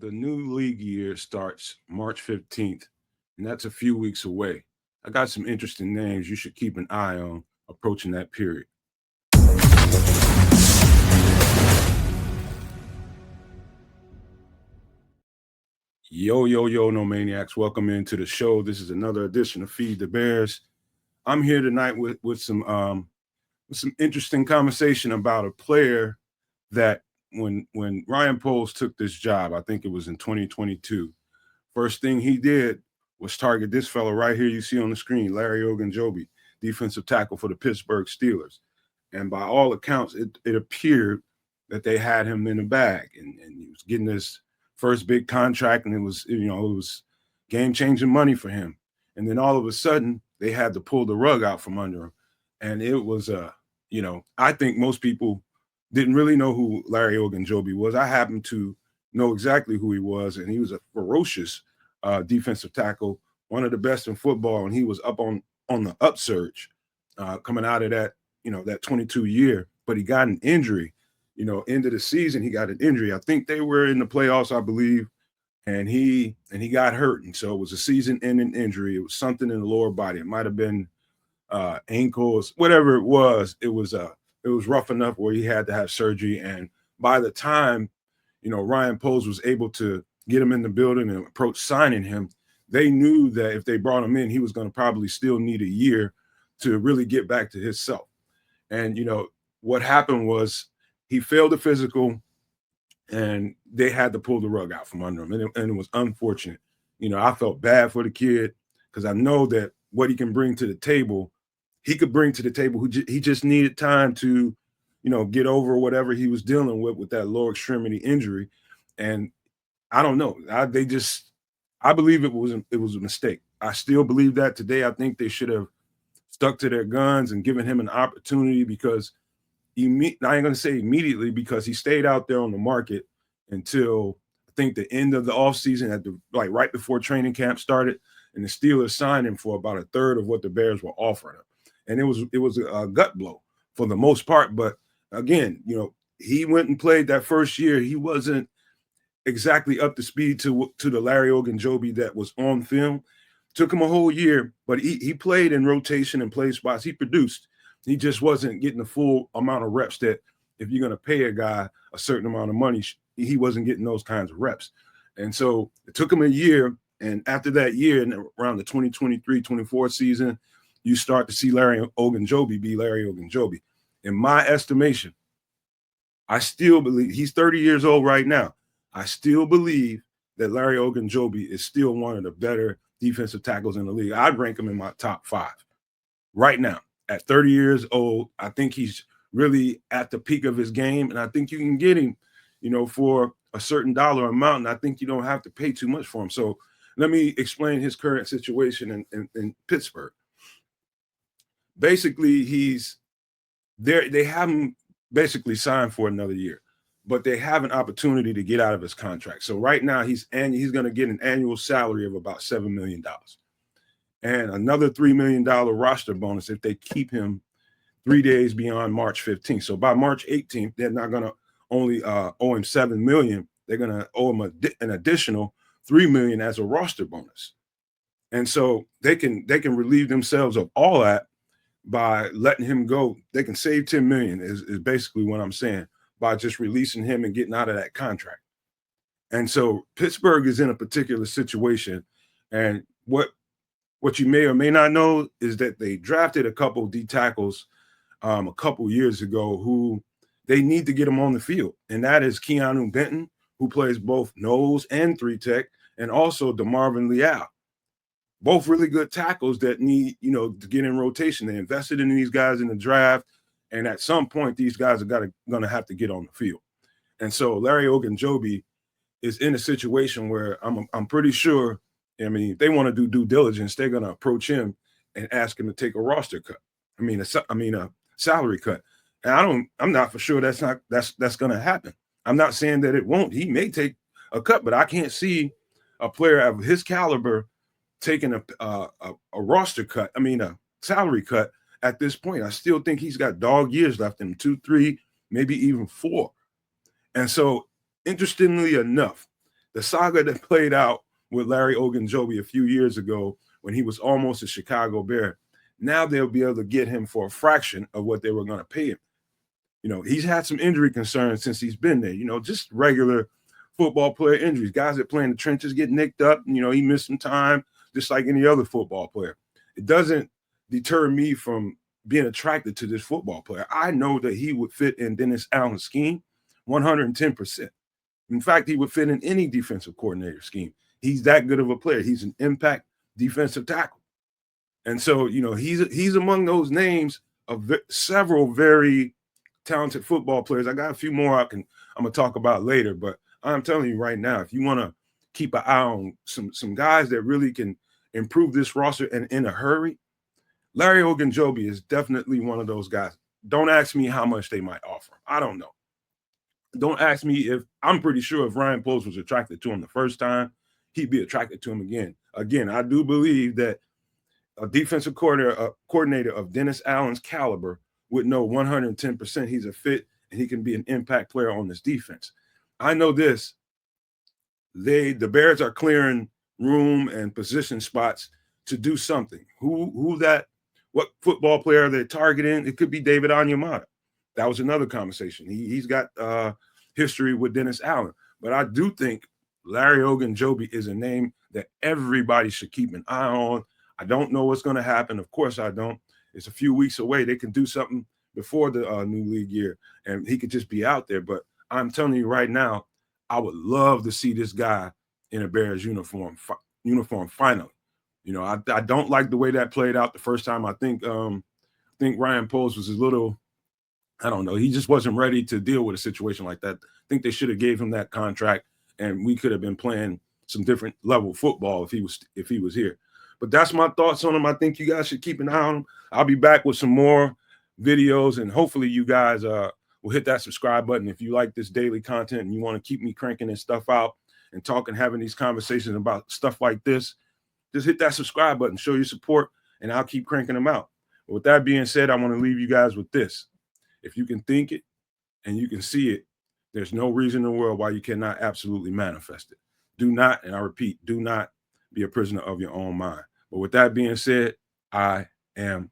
The new league year starts March 15th, and that's a few weeks away. I got some interesting names you should keep an eye on approaching that period. Yo, no maniacs. Welcome into the show. This is another edition of Feed the Bears. I'm here tonight with some interesting conversation about a player that when Ryan Poles took this job, I think it was in 2022. First thing he did was target this fellow right here you see on the screen, Larry Ogunjobi, defensive tackle for the Pittsburgh Steelers. And by all accounts, it appeared that they had him in the bag, and he was getting this first big contract, and it was game-changing money for him. And then all of a sudden, they had to pull the rug out from under him. And it was I think most people didn't really know who Larry Ogunjobi was. I happened to know exactly who he was, and he was a ferocious defensive tackle, one of the best in football, and he was up on the upsurge coming out of that 22 year. But he got an injury, end of the season. He got an injury. I think they were in the playoffs, I believe, and he got hurt, and so it was a season-ending injury. It was something in the lower body. It might have been ankles, whatever it was. It was rough enough where he had to have surgery. And by the time, Ryan Poles was able to get him in the building and approach signing him, they knew that if they brought him in, he was going to probably still need a year to really get back to himself. And, what happened was he failed the physical and they had to pull the rug out from under him. And it was unfortunate. I felt bad for the kid because I know that what he can bring to the table, he could bring to the table. He just needed time to, get over whatever he was dealing with that lower extremity injury. And I don't know. I believe it was a mistake. I still believe that today. I think they should have stuck to their guns and given him an opportunity because I ain't going to say immediately because he stayed out there on the market until I think the end of the offseason right before training camp started, and the Steelers signed him for about a third of what the Bears were offering him. And it was a gut blow for the most part. But again, he went and played that first year. He wasn't exactly up to speed to the Larry Ogunjobi that was on film. Took him a whole year, but he played in rotation and played spots. He produced. He just wasn't getting the full amount of reps that if you're going to pay a guy a certain amount of money, he wasn't getting those kinds of reps. And so it took him a year. And after that year, around the 2023-24 season, you start to see Larry Ogunjobi be Larry Ogunjobi. In my estimation, I still believe he's 30 years old right now. I still believe that Larry Ogunjobi is still one of the better defensive tackles in the league. I'd rank him in my top 5 right now. At 30 years old, I think he's really at the peak of his game, and I think you can get him, for a certain dollar amount, and I think you don't have to pay too much for him. So let me explain his current situation in Pittsburgh. Basically, he's there. They have him basically signed for another year, but they have an opportunity to get out of his contract. So right now, he's going to get an annual salary of about $7 million. And another $3 million roster bonus if they keep him 3 days beyond March 15th. So by March 18th, they're not going to only owe him $7 million. They're going to owe him an additional $3 million as a roster bonus. And so they can relieve themselves of all that by letting him go. They can save $10 million is basically what I'm saying by just releasing him and getting out of that contract. And so Pittsburgh is in a particular situation. And what you may or may not know is that they drafted a couple of D tackles a couple years ago who they need to get them on the field. And that is Keanu Benton, who plays both nose and 3-tech, and also DeMarvin Leal. Both really good tackles that need, to get in rotation. They invested in these guys in the draft, and at some point, these guys are going to have to get on the field. And so Larry Ogunjobi is in a situation where I'm pretty sure, if they want to do due diligence, they're going to approach him and ask him to take a roster cut. A salary cut. And I'm not for sure that's going to happen. I'm not saying that it won't. He may take a cut, but I can't see a player of his caliber taking a roster cut. A salary cut at this point. I still think he's got dog years left in him, 2, 3, maybe even 4. And so, interestingly enough, The saga that played out with Larry Ogunjobi a few years ago when he was almost a Chicago Bear, now they'll be able to get him for a fraction of what they were going to pay him. He's had some injury concerns since he's been there, just regular football player injuries. Guys that play in the trenches get nicked up. He missed some time just like any other football player. It doesn't deter me from being attracted to this football player. I know that he would fit in Dennis Allen's scheme 110%. In fact, he would fit in any defensive coordinator scheme. He's that good of a player. He's an impact defensive tackle. And so, he's among those names of several very talented football players. I got a few more I'm going to talk about later, but I'm telling you right now, if you want to keep an eye on some guys that really can improve this roster and in a hurry, Larry Ogunjobi is definitely one of those guys. Don't ask me how much they might offer. I don't know. Don't ask me if I'm pretty sure if Ryan Poles was attracted to him the first time, he'd be attracted to him again. Again, I do believe that a defensive coordinator of Dennis Allen's caliber would know 110% he's a fit and he can be an impact player on this defense. I know this. The Bears are clearing room and position spots to do something. What football player they're targeting? It could be David Onyemata. That was another conversation. He's got history with Dennis Allen. But I do think Larry Ogunjobi is a name that everybody should keep an eye on. I don't know what's going to happen. Of course I don't. It's a few weeks away. They can do something before the new league year, and he could just be out there. But I'm telling you right now, I would love to see this guy in a Bears uniform finally. I don't like the way that played out the first time. I think Ryan Poles was a little, I don't know, he just wasn't ready to deal with a situation like that. I think they should have gave him that contract, and we could have been playing some different level football if he was here. But that's my thoughts on him. I think you guys should keep an eye on him. I'll be back with some more videos, and hopefully you guys will hit that subscribe button if you like this daily content and you want to keep me cranking this stuff out and talking, having these conversations about stuff like this. Just hit that subscribe button, show your support, and I'll keep cranking them out. But with that being said, I want to leave you guys with this. If you can think it and you can see it, there's no reason in the world why you cannot absolutely manifest it. Do not, and I repeat, do not be a prisoner of your own mind. But with that being said, I am